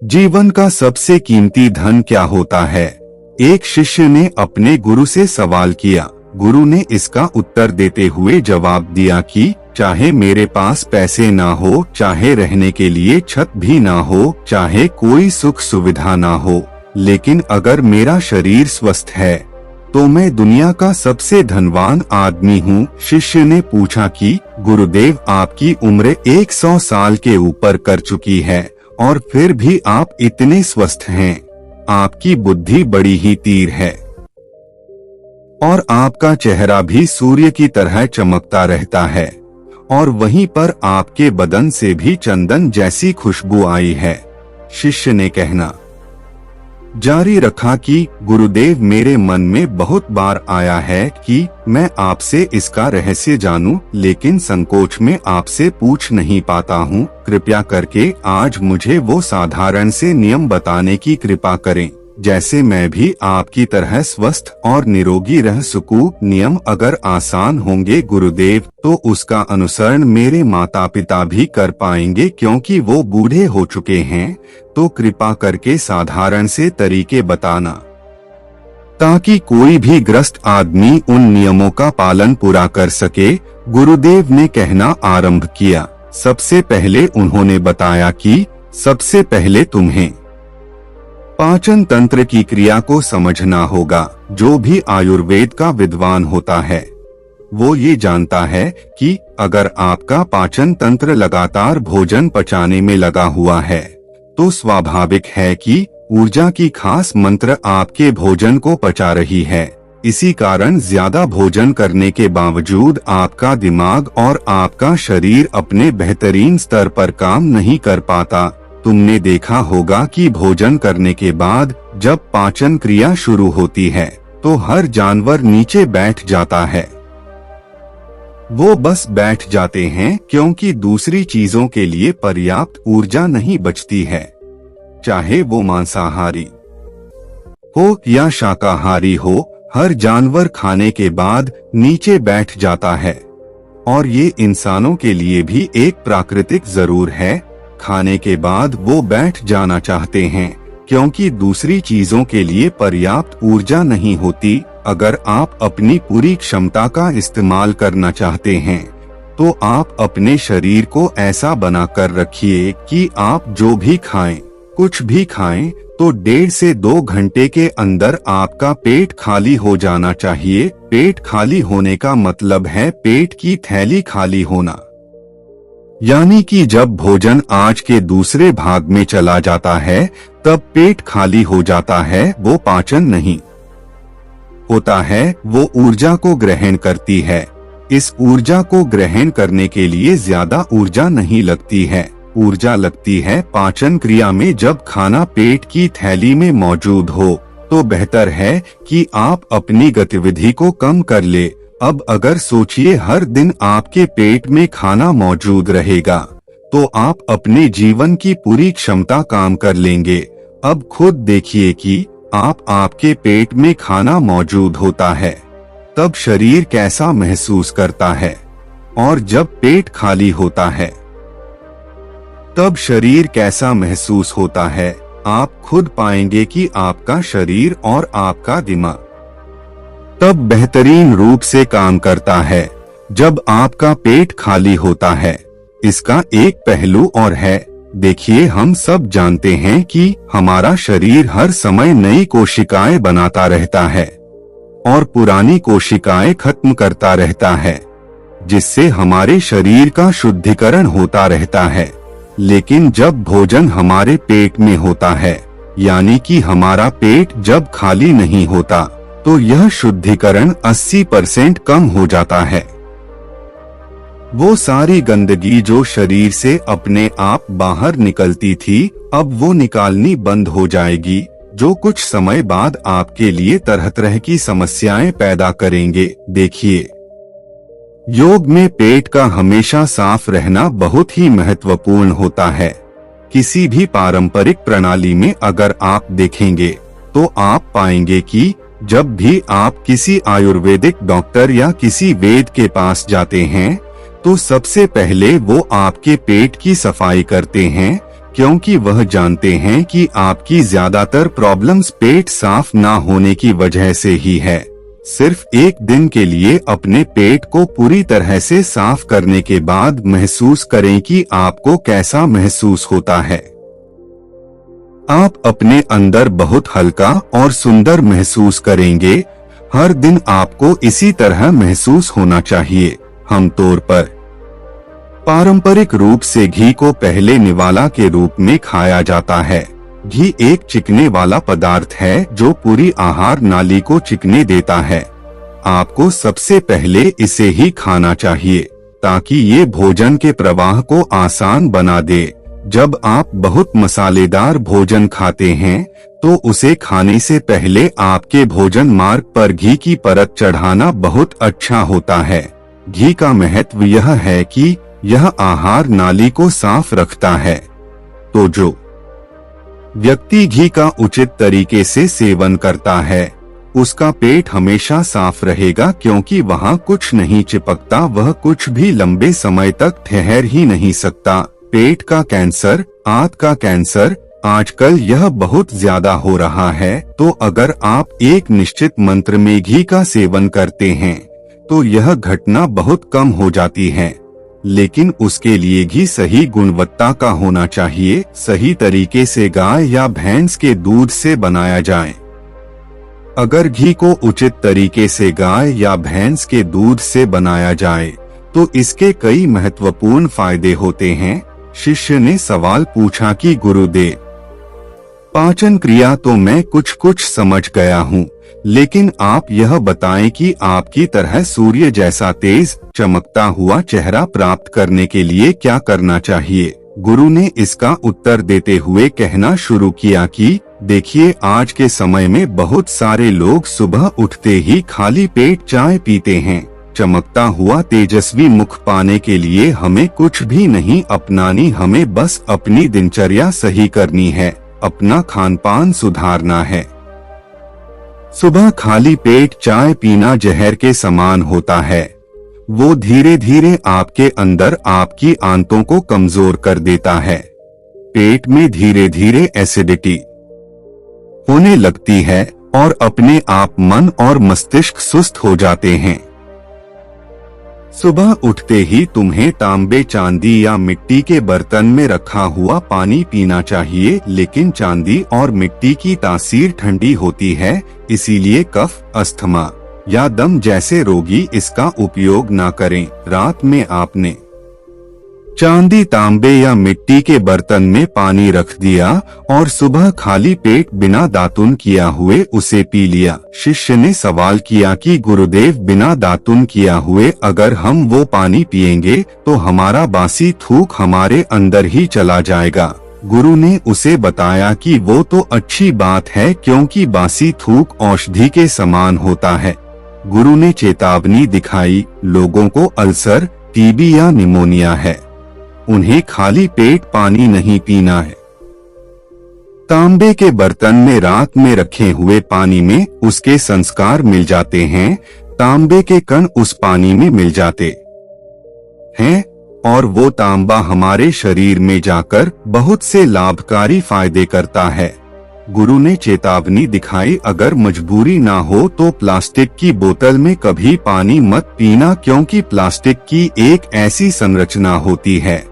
जीवन का सबसे कीमती धन क्या होता है? एक शिष्य ने अपने गुरु से सवाल किया। गुरु ने इसका उत्तर देते हुए जवाब दिया कि चाहे मेरे पास पैसे ना हो, चाहे रहने के लिए छत भी ना हो, चाहे कोई सुख सुविधा ना हो, लेकिन अगर मेरा शरीर स्वस्थ है तो मैं दुनिया का सबसे धनवान आदमी हूँ। शिष्य ने पूछा कि गुरुदेव, आपकी उम्र 100 साल के ऊपर कर चुकी है और फिर भी आप इतने स्वस्थ हैं। आपकी बुद्धि बड़ी ही तीर है और आपका चेहरा भी सूर्य की तरह चमकता रहता है और वहीं पर आपके बदन से भी चंदन जैसी खुशबू आई है। शिष्य ने कहना जारी रखा कि गुरुदेव, मेरे मन में बहुत बार आया है कि मैं आपसे इसका रहस्य जानूं, लेकिन संकोच में आपसे पूछ नहीं पाता हूँ। कृपया करके आज मुझे वो साधारण से नियम बताने की कृपा करें, जैसे मैं भी आपकी तरह स्वस्थ और निरोगी रह सकूं। नियम अगर आसान होंगे गुरुदेव, तो उसका अनुसरण मेरे माता पिता भी कर पाएंगे, क्योंकि वो बूढ़े हो चुके हैं। तो कृपा करके साधारण से तरीके बताना, ताकि कोई भी ग्रस्त आदमी उन नियमों का पालन पूरा कर सके। गुरुदेव ने कहना आरंभ किया। सबसे पहले उन्होंने बताया कि सबसे पहले तुम्हें पाचन तंत्र की क्रिया को समझना होगा। जो भी आयुर्वेद का विद्वान होता है वो ये जानता है कि अगर आपका पाचन तंत्र लगातार भोजन पचाने में लगा हुआ है तो स्वाभाविक है कि ऊर्जा की खास मंत्र आपके भोजन को पचा रही है। इसी कारण ज्यादा भोजन करने के बावजूद आपका दिमाग और आपका शरीर अपने बेहतरीन स्तर पर काम नहीं कर पाता। तुमने देखा होगा कि भोजन करने के बाद जब पाचन क्रिया शुरू होती है तो हर जानवर नीचे बैठ जाता है। वो बस बैठ जाते हैं क्योंकि दूसरी चीजों के लिए पर्याप्त ऊर्जा नहीं बचती है। चाहे वो मांसाहारी हो या शाकाहारी हो, हर जानवर खाने के बाद नीचे बैठ जाता है और ये इंसानों के लिए भी एक प्राकृतिक जरूर है। खाने के बाद वो बैठ जाना चाहते हैं क्योंकि दूसरी चीजों के लिए पर्याप्त ऊर्जा नहीं होती। अगर आप अपनी पूरी क्षमता का इस्तेमाल करना चाहते हैं तो आप अपने शरीर को ऐसा बना कर रखिए कि आप जो भी खाएं, कुछ भी खाएं, तो 1.5 से 2 घंटे के अंदर आपका पेट खाली हो जाना चाहिए। पेट खाली होने का मतलब है पेट की थैली खाली होना, यानी कि जब भोजन आज के दूसरे भाग में चला जाता है तब पेट खाली हो जाता है। वो पाचन नहीं होता है, वो ऊर्जा को ग्रहण करती है। इस ऊर्जा को ग्रहण करने के लिए ज्यादा ऊर्जा नहीं लगती है। ऊर्जा लगती है पाचन क्रिया में। जब खाना पेट की थैली में मौजूद हो तो बेहतर है कि आप अपनी गतिविधि को कम कर ले। अब अगर सोचिए हर दिन आपके पेट में खाना मौजूद रहेगा तो आप अपने जीवन की पूरी क्षमता काम कर लेंगे। अब खुद देखिए कि आपके पेट में खाना मौजूद होता है तब शरीर कैसा महसूस करता है, और जब पेट खाली होता है तब शरीर कैसा महसूस होता है। आप खुद पाएंगे कि आपका शरीर और आपका दिमाग तब बेहतरीन रूप से काम करता है जब आपका पेट खाली होता है। इसका एक पहलू और है। देखिए, हम सब जानते हैं कि हमारा शरीर हर समय नई कोशिकाएं बनाता रहता है और पुरानी कोशिकाएं खत्म करता रहता है, जिससे हमारे शरीर का शुद्धिकरण होता रहता है। लेकिन जब भोजन हमारे पेट में होता है, यानी कि हमारा पेट जब खाली नहीं होता, तो यह शुद्धिकरण 80% कम हो जाता है। वो सारी गंदगी जो शरीर से अपने आप बाहर निकलती थी, अब वो निकालनी बंद हो जाएगी, जो कुछ समय बाद आपके लिए तरह तरह की समस्याएं पैदा करेंगे। देखिए, योग में पेट का हमेशा साफ रहना बहुत ही महत्वपूर्ण होता है। किसी भी पारंपरिक प्रणाली में अगर आप देखेंगे तो आप पाएंगे कि जब भी आप किसी आयुर्वेदिक डॉक्टर या किसी वैद्य के पास जाते हैं तो सबसे पहले वो आपके पेट की सफाई करते हैं, क्योंकि वह जानते हैं कि आपकी ज्यादातर प्रॉब्लम्स पेट साफ ना होने की वजह से ही है। सिर्फ एक दिन के लिए अपने पेट को पूरी तरह से साफ करने के बाद महसूस करें कि आपको कैसा महसूस होता है। आप अपने अंदर बहुत हल्का और सुंदर महसूस करेंगे। हर दिन आपको इसी तरह महसूस होना चाहिए। हम तौर पर पारंपरिक रूप से घी को पहले निवाला के रूप में खाया जाता है। घी एक चिकने वाला पदार्थ है जो पूरी आहार नाली को चिकने देता है। आपको सबसे पहले इसे ही खाना चाहिए ताकि ये भोजन के प्रवाह को आसान बना दे। जब आप बहुत मसालेदार भोजन खाते हैं तो उसे खाने से पहले आपके भोजन मार्ग पर घी की परत चढ़ाना बहुत अच्छा होता है। घी का महत्व यह है कि यह आहार नाली को साफ रखता है। तो जो व्यक्ति घी का उचित तरीके से सेवन करता है उसका पेट हमेशा साफ रहेगा, क्योंकि वहाँ कुछ नहीं चिपकता, वह कुछ भी लंबे समय तक ठहर ही नहीं सकता। पेट का कैंसर, आंत का कैंसर, आजकल यह बहुत ज्यादा हो रहा है। तो अगर आप एक निश्चित मंत्र में घी का सेवन करते हैं तो यह घटना बहुत कम हो जाती है। लेकिन उसके लिए घी सही गुणवत्ता का होना चाहिए। सही तरीके से गाय या भैंस के दूध से बनाया जाए। अगर घी को उचित तरीके से गाय या भैंस के दूध से बनाया जाए तो इसके कई महत्वपूर्ण फायदे होते हैं। शिष्य ने सवाल पूछा कि गुरुदेव, पाचन क्रिया तो मैं कुछ समझ गया हूँ, लेकिन आप यह बताएं कि आपकी तरह सूर्य जैसा तेज चमकता हुआ चेहरा प्राप्त करने के लिए क्या करना चाहिए। गुरु ने इसका उत्तर देते हुए कहना शुरू किया कि देखिए, आज के समय में बहुत सारे लोग सुबह उठते ही खाली पेट चाय पीते हैं। चमकता हुआ तेजस्वी मुख पाने के लिए हमें कुछ भी नहीं अपनानी, हमें बस अपनी दिनचर्या सही करनी है, अपना खानपान सुधारना है। सुबह खाली पेट चाय पीना जहर के समान होता है। वो धीरे धीरे आपके अंदर आपकी आंतों को कमजोर कर देता है। पेट में धीरे धीरे एसिडिटी होने लगती है और अपने आप मन और मस्तिष्क सुस्त हो जाते हैं। सुबह उठते ही तुम्हें तांबे, चांदी या मिट्टी के बर्तन में रखा हुआ पानी पीना चाहिए, लेकिन चांदी और मिट्टी की तासीर ठंडी होती है, इसीलिए कफ, अस्थमा या दम जैसे रोगी इसका उपयोग ना करें। रात में आपने चांदी, तांबे या मिट्टी के बर्तन में पानी रख दिया और सुबह खाली पेट बिना दातुन किया हुए उसे पी लिया। शिष्य ने सवाल किया कि गुरुदेव, बिना दातुन किया हुए अगर हम वो पानी पिएंगे तो हमारा बासी थूक हमारे अंदर ही चला जाएगा। गुरु ने उसे बताया कि वो तो अच्छी बात है, क्योंकि बासी थूक औषधि के समान होता है। गुरु ने चेतावनी दिखाई, लोगों को अल्सर, टीबी या निमोनिया है, उन्हें खाली पेट पानी नहीं पीना है। तांबे के बर्तन में रात में रखे हुए पानी में उसके संस्कार मिल जाते हैं, तांबे के कण उस पानी में मिल जाते हैं और वो तांबा हमारे शरीर में जाकर बहुत से लाभकारी फायदे करता है। गुरु ने चेतावनी दिखाई, अगर मजबूरी ना हो तो प्लास्टिक की बोतल में कभी पानी मत पीना, क्योंकि प्लास्टिक की एक ऐसी संरचना होती है,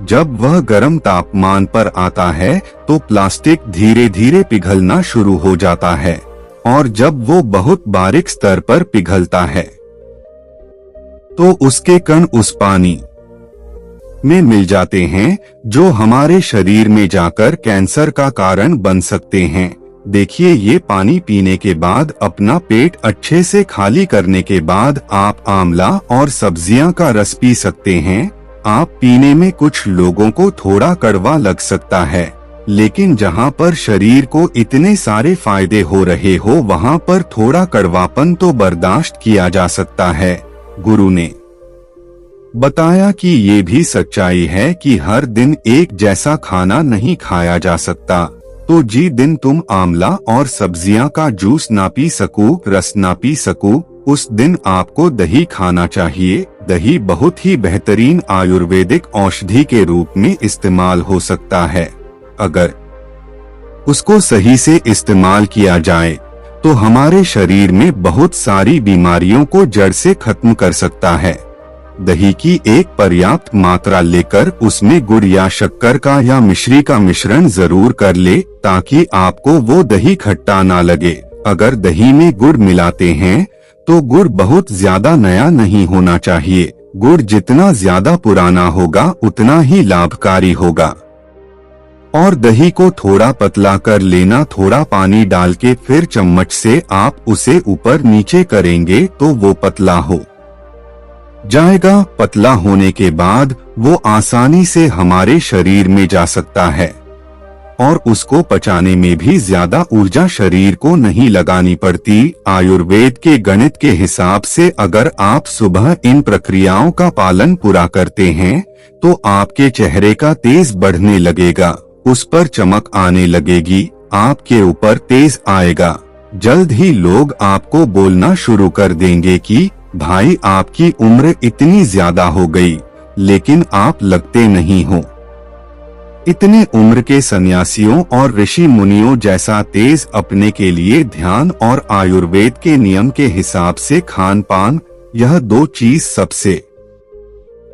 जब वह गर्म तापमान पर आता है तो प्लास्टिक धीरे धीरे पिघलना शुरू हो जाता है, और जब वो बहुत बारीक स्तर पर पिघलता है तो उसके कण उस पानी में मिल जाते हैं, जो हमारे शरीर में जाकर कैंसर का कारण बन सकते हैं। देखिए, ये पानी पीने के बाद अपना पेट अच्छे से खाली करने के बाद आप आंवला और सब्जियां का रस पी सकते हैं। आप पीने में कुछ लोगों को थोड़ा कड़वा लग सकता है, लेकिन जहां पर शरीर को इतने सारे फायदे हो रहे हो वहां पर थोड़ा कड़वापन तो बर्दाश्त किया जा सकता है। गुरु ने बताया कि ये भी सच्चाई है कि हर दिन एक जैसा खाना नहीं खाया जा सकता। तो जिस दिन तुम आंवला और सब्जियां का जूस ना पी सको, रस ना पी सको, उस दिन आपको दही खाना चाहिए। दही बहुत ही बेहतरीन आयुर्वेदिक औषधि के रूप में इस्तेमाल हो सकता है। अगर उसको सही से इस्तेमाल किया जाए तो हमारे शरीर में बहुत सारी बीमारियों को जड़ से खत्म कर सकता है। दही की एक पर्याप्त मात्रा लेकर उसमें गुड़ या शक्कर का या मिश्री का मिश्रण जरूर कर ले ताकि आपको वो दही खट्टा ना लगे। अगर दही में गुड़ मिलाते हैं तो गुड़ बहुत ज्यादा नया नहीं होना चाहिए। गुड़ जितना ज्यादा पुराना होगा उतना ही लाभकारी होगा। और दही को थोड़ा पतला कर लेना, थोड़ा पानी डाल के फिर चम्मच से आप उसे ऊपर नीचे करेंगे तो वो पतला हो जाएगा। पतला होने के बाद वो आसानी से हमारे शरीर में जा सकता है और उसको पचाने में भी ज्यादा ऊर्जा शरीर को नहीं लगानी पड़ती। आयुर्वेद के गणित के हिसाब से अगर आप सुबह इन प्रक्रियाओं का पालन पूरा करते हैं तो आपके चेहरे का तेज बढ़ने लगेगा, उस पर चमक आने लगेगी, आपके ऊपर तेज आएगा। जल्द ही लोग आपको बोलना शुरू कर देंगे कि भाई आपकी उम्र इतनी ज्यादा हो गई लेकिन आप लगते नहीं हो। इतने उम्र के सन्यासियों और ऋषि मुनियों जैसा तेज अपने के लिए ध्यान और आयुर्वेद के नियम के हिसाब से खान पान, यह दो चीज सबसे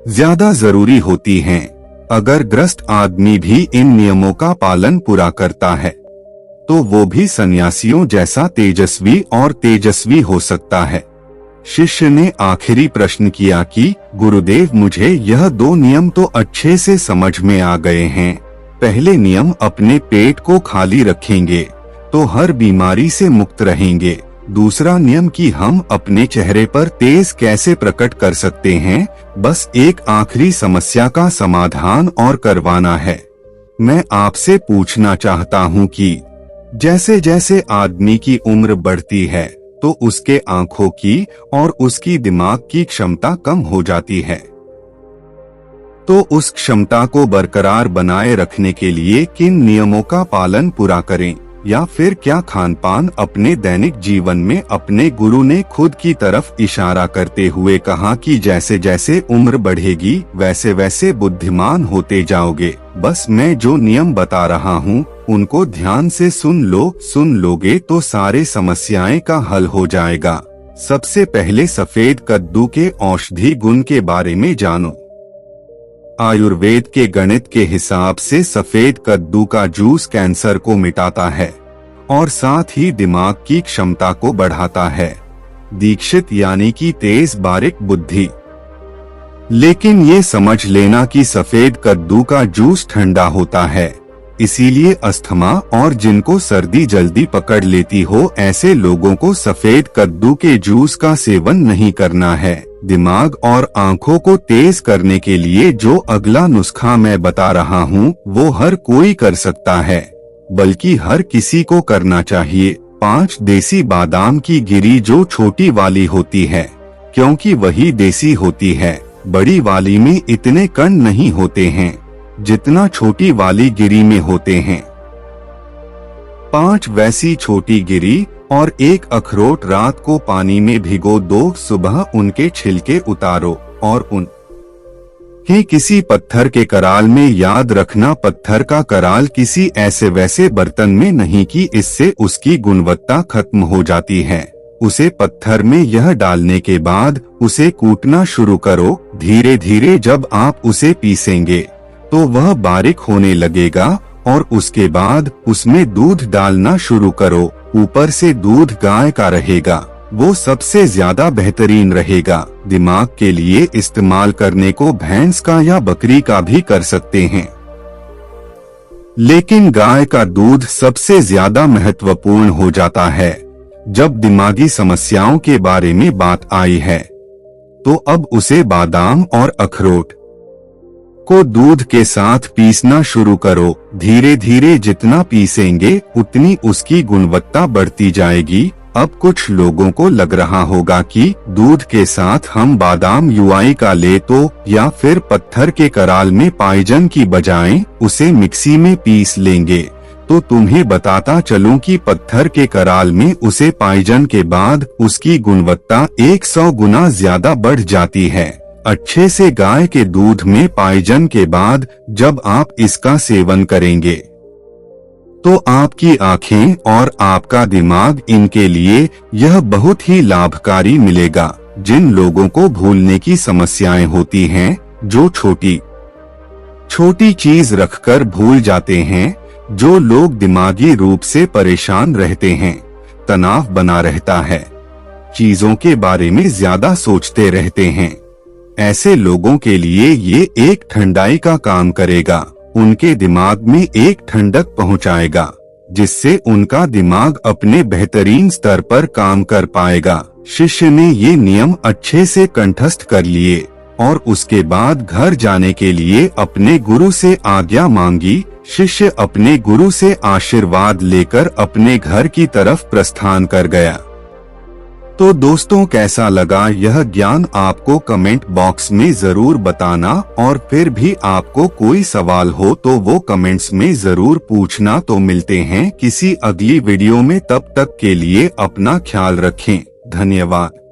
ज्यादा जरूरी होती हैं। अगर ग्रस्त आदमी भी इन नियमों का पालन पूरा करता है तो वो भी सन्यासियों जैसा तेजस्वी हो सकता है। शिष्य ने आखिरी प्रश्न किया कि गुरुदेव, मुझे यह दो नियम तो अच्छे से समझ में आ गए हैं। पहले नियम, अपने पेट को खाली रखेंगे तो हर बीमारी से मुक्त रहेंगे। दूसरा नियम कि हम अपने चेहरे पर तेज कैसे प्रकट कर सकते हैं। बस एक आखिरी समस्या का समाधान और करवाना है। मैं आपसे पूछना चाहता हूँ कि जैसे जैसे आदमी की उम्र बढ़ती है तो उसके आंखों की और उसकी दिमाग की क्षमता कम हो जाती है, तो उस क्षमता को बरकरार बनाए रखने के लिए किन नियमों का पालन पूरा करें, या फिर क्या खान पान अपने दैनिक जीवन में। अपने गुरु ने खुद की तरफ इशारा करते हुए कहा कि जैसे जैसे उम्र बढ़ेगी वैसे वैसे बुद्धिमान होते जाओगे। बस मैं जो नियम बता रहा हूँ उनको ध्यान से सुन लोगे तो सारे समस्याएं का हल हो जाएगा। सबसे पहले सफेद कद्दू के औषधि गुण के बारे में जानो। आयुर्वेद के गणित के हिसाब से सफेद कद्दू का जूस कैंसर को मिटाता है और साथ ही दिमाग की क्षमता को बढ़ाता है। दीक्षित यानी कि तेज बारीक बुद्धि। लेकिन ये समझ लेना कि सफेद कद्दू का जूस ठंडा होता है, इसीलिए अस्थमा और जिनको सर्दी जल्दी पकड़ लेती हो ऐसे लोगों को सफेद कद्दू के जूस का सेवन नहीं करना है। दिमाग और आंखों को तेज करने के लिए जो अगला नुस्खा मैं बता रहा हूँ वो हर कोई कर सकता है, बल्कि हर किसी को करना चाहिए। 5 देसी बादाम की गिरी जो छोटी वाली होती है, क्योंकि वही देसी होती है। बड़ी वाली में इतने कण नहीं होते हैं जितना छोटी वाली गिरी में होते हैं। 5 वैसी छोटी गिरी और 1 अखरोट रात को पानी में भिगो दो, सुबह उनके छिलके उतारो और उन के किसी पत्थर के कराल में। याद रखना, पत्थर का कराल किसी ऐसे वैसे बर्तन में नहीं कि इससे उसकी गुणवत्ता खत्म हो जाती है। उसे पत्थर में यह डालने के बाद उसे कूटना शुरू करो। धीरे धीरे जब आप उसे पीसेंगे तो वह बारीक होने लगेगा और उसके बाद उसमें दूध डालना शुरू करो। ऊपर से दूध गाय का रहेगा, वो सबसे ज्यादा बेहतरीन रहेगा। दिमाग के लिए इस्तेमाल करने को भैंस का या बकरी का भी कर सकते हैं, लेकिन गाय का दूध सबसे ज्यादा महत्वपूर्ण हो जाता है। जब दिमागी समस्याओं के बारे में बात आई है तो अब उसे बादाम और अखरोट को दूध के साथ पीसना शुरू करो। धीरे धीरे जितना पीसेंगे उतनी उसकी गुणवत्ता बढ़ती जाएगी। अब कुछ लोगों को लग रहा होगा कि दूध के साथ हम बादाम युआई का ले तो, या फिर पत्थर के कराल में पाइजन की बजाय उसे मिक्सी में पीस लेंगे। तो तुम्हें बताता चलूं कि पत्थर के कराल में उसे पाइजन के बाद उसकी गुणवत्ता 100 गुना ज्यादा बढ़ जाती है। अच्छे से गाय के दूध में पाइजन के बाद जब आप इसका सेवन करेंगे तो आपकी आंखें और आपका दिमाग इनके लिए यह बहुत ही लाभकारी मिलेगा। जिन लोगों को भूलने की समस्याएं होती हैं, जो छोटी छोटी चीज रखकर भूल जाते हैं, जो लोग दिमागी रूप से परेशान रहते हैं, तनाव बना रहता है, चीजों के बारे में ज्यादा सोचते रहते हैं, ऐसे लोगों के लिए ये एक ठंडाई का काम करेगा। उनके दिमाग में एक ठंडक पहुंचाएगा, जिससे उनका दिमाग अपने बेहतरीन स्तर पर काम कर पाएगा। शिष्य ने ये नियम अच्छे से कंठस्थ कर लिए और उसके बाद घर जाने के लिए अपने गुरु से आज्ञा मांगी। शिष्य अपने गुरु से आशीर्वाद लेकर अपने घर की तरफ प्रस्थान कर गया। तो दोस्तों, कैसा लगा यह ज्ञान आपको कमेंट बॉक्स में जरूर बताना, और फिर भी आपको कोई सवाल हो तो वो कमेंट्स में जरूर पूछना। तो मिलते हैं किसी अगली वीडियो में, तब तक के लिए अपना ख्याल रखें। धन्यवाद।